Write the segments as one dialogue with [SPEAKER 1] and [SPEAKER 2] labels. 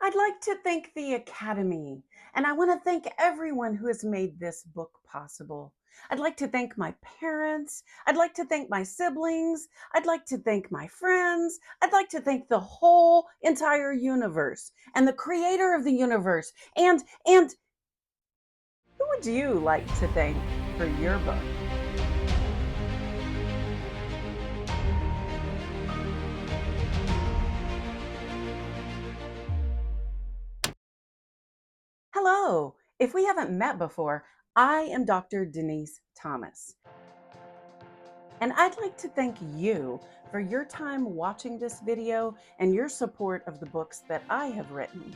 [SPEAKER 1] I'd like to thank the Academy, and I want to thank everyone who has made this book possible. I'd like to thank my parents. I'd like to thank my siblings. I'd like to thank my friends. I'd like to thank the whole entire universe and the creator of the universe. And who would you like to thank for your book? Hello. If we haven't met before, I am Dr. Denis'Thomas. And I'd like to thank you for your time watching this video and your support of the books that I have written.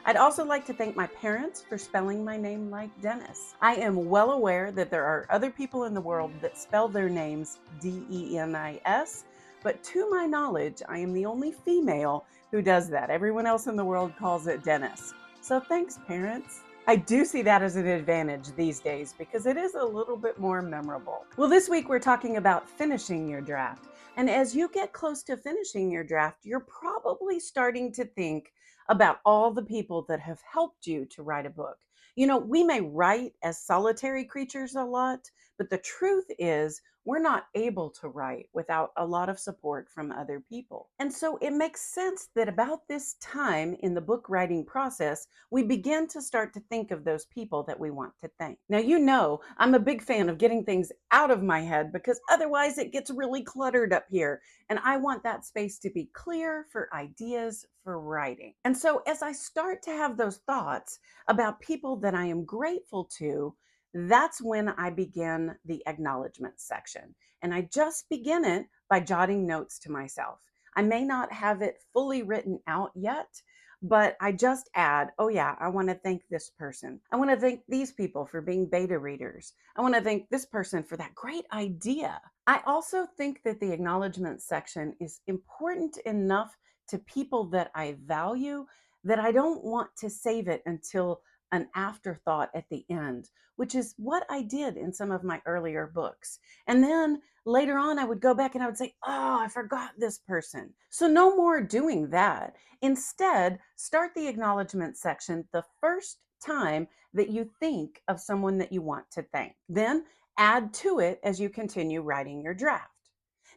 [SPEAKER 1] I'd also like to thank my parents for spelling my name like Dennis. I am well aware that there are other people in the world that spell their names Denis, but to my knowledge, I am the only female who does that. Everyone else in the world calls it Dennis. So thanks, parents. I do see that as an advantage these days because it is a little bit more memorable. Well, this week we're talking about finishing your draft. And as you get close to finishing your draft, you're probably starting to think about all the people that have helped you to write a book. You know, we may write as solitary creatures a lot, but the truth is we're not able to write without a lot of support from other people. And so it makes sense that about this time in the book writing process, we begin to start to think of those people that we want to thank. Now, you know, I'm a big fan of getting things out of my head because otherwise it gets really cluttered up here. And I want that space to be clear for ideas for writing. And so as I start to have those thoughts about people that I am grateful to, that's when I begin the acknowledgements section. And I just begin it by jotting notes to myself. I may not have it fully written out yet, but I just add, oh yeah, I want to thank this person. I want to thank these people for being beta readers. I want to thank this person for that great idea. I also think that the acknowledgement section is important enough to people that I value that I don't want to save it until an afterthought at the end, which is what I did in some of my earlier books. And then later on, I would go back and I would say, oh, I forgot this person. So no more doing that. Instead, start the acknowledgement section the first time that you think of someone that you want to thank. Then add to it as you continue writing your draft.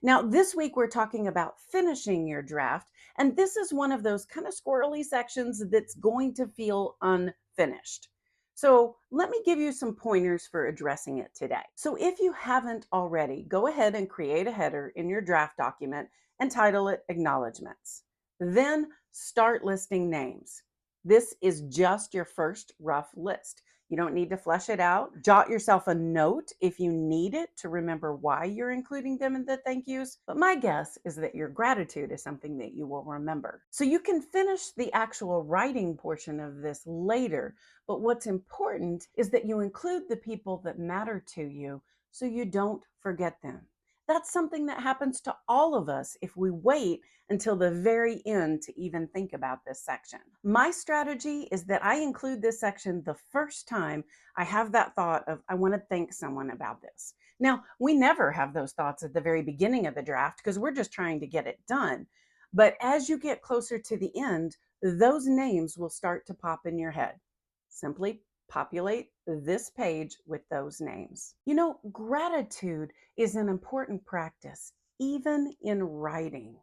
[SPEAKER 1] Now, this week we're talking about finishing your draft, and this is one of those kind of squirrely sections that's going to feel unfinished. So let me give you some pointers for addressing it today. So if you haven't already, go ahead and create a header in your draft document and title it Acknowledgements. Then start listing names. This is just your first rough list. You don't need to flesh it out. Jot yourself a note if you need it to remember why you're including them in the thank yous. But my guess is that your gratitude is something that you will remember. So you can finish the actual writing portion of this later. But what's important is that you include the people that matter to you so you don't forget them. That's something that happens to all of us if we wait until the very end to even think about this section. My strategy is that I include this section the first time I have that thought of, I want to thank someone about this. Now, we never have those thoughts at the very beginning of the draft because we're just trying to get it done. But as you get closer to the end, those names will start to pop in your head. Simply populate this page with those names. You know, gratitude is an important practice, even in writing.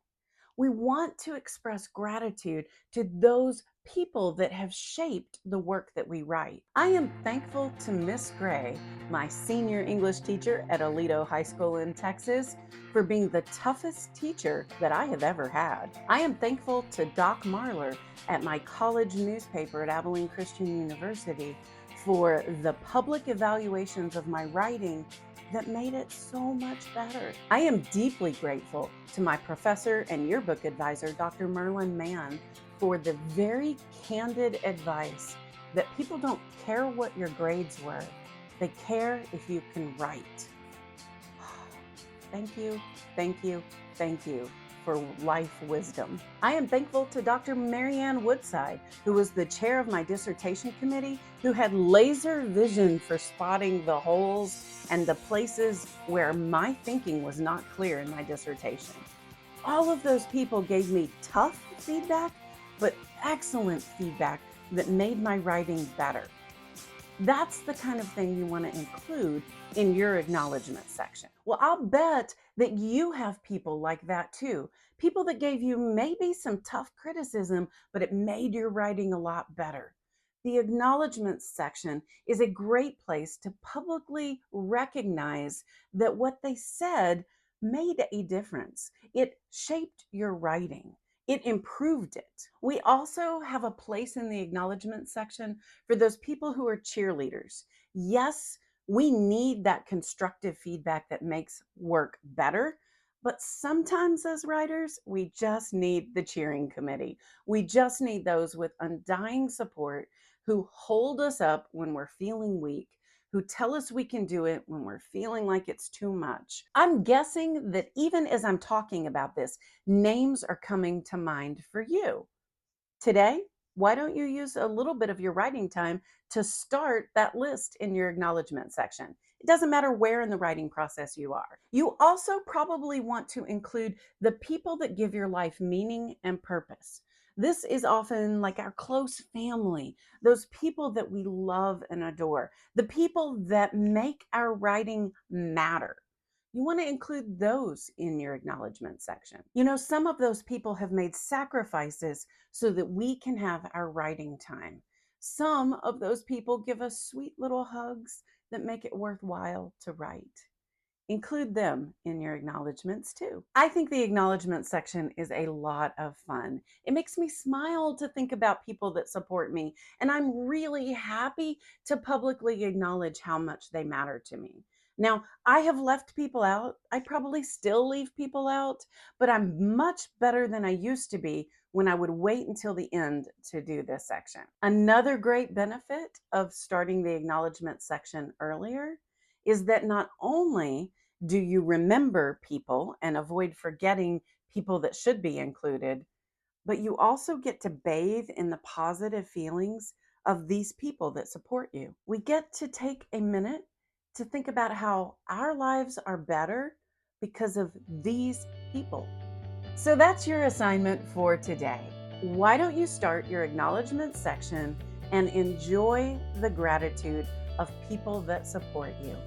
[SPEAKER 1] We want to express gratitude to those people that have shaped the work that we write. I am thankful to Miss Gray, my senior English teacher at Aledo High School in Texas, for being the toughest teacher that I have ever had. I am thankful to Doc Marler at my college newspaper at Abilene Christian University for the public evaluations of my writing that made it so much better. I am deeply grateful to my professor and yearbook advisor, Dr. Merlin Mann, for the very candid advice that people don't care what your grades were. They care if you can write. Thank you, thank you, thank you for life wisdom. I am thankful to Dr. Marianne Woodside, who was the chair of my dissertation committee, who had laser vision for spotting the holes and the places where my thinking was not clear in my dissertation. All of those people gave me tough feedback, but excellent feedback that made my writing better. That's the kind of thing you want to include in your acknowledgement section. Well, I'll bet that you have people like that too. People that gave you maybe some tough criticism, but it made your writing a lot better. The acknowledgments section is a great place to publicly recognize that what they said made a difference. It shaped your writing. It improved it. We also have a place in the acknowledgement section for those people who are cheerleaders. Yes, we need that constructive feedback that makes work better. But sometimes, as writers, we just need the cheering committee. We just need those with undying support who hold us up when we're feeling weak, who tell us we can do it when we're feeling like it's too much. I'm guessing that even as I'm talking about this, names are coming to mind for you. Today, why don't you use a little bit of your writing time to start that list in your acknowledgement section? It doesn't matter where in the writing process you are. You also probably want to include the people that give your life meaning and purpose. This is often like our close family, those people that we love and adore, the people that make our writing matter. You want to include those in your acknowledgement section. You know, some of those people have made sacrifices so that we can have our writing time. Some of those people give us sweet little hugs that make it worthwhile to write. Include them in your acknowledgments too. I think the acknowledgement section is a lot of fun. It makes me smile to think about people that support me, and I'm really happy to publicly acknowledge how much they matter to me. Now, I have left people out. I probably still leave people out, but I'm much better than I used to be when I would wait until the end to do this section. Another great benefit of starting the acknowledgement section earlier is that not only do you remember people and avoid forgetting people that should be included, but you also get to bathe in the positive feelings of these people that support you. We get to take a minute to think about how our lives are better because of these people. So that's your assignment for today. Why don't you start your acknowledgement section and enjoy the gratitude of people that support you?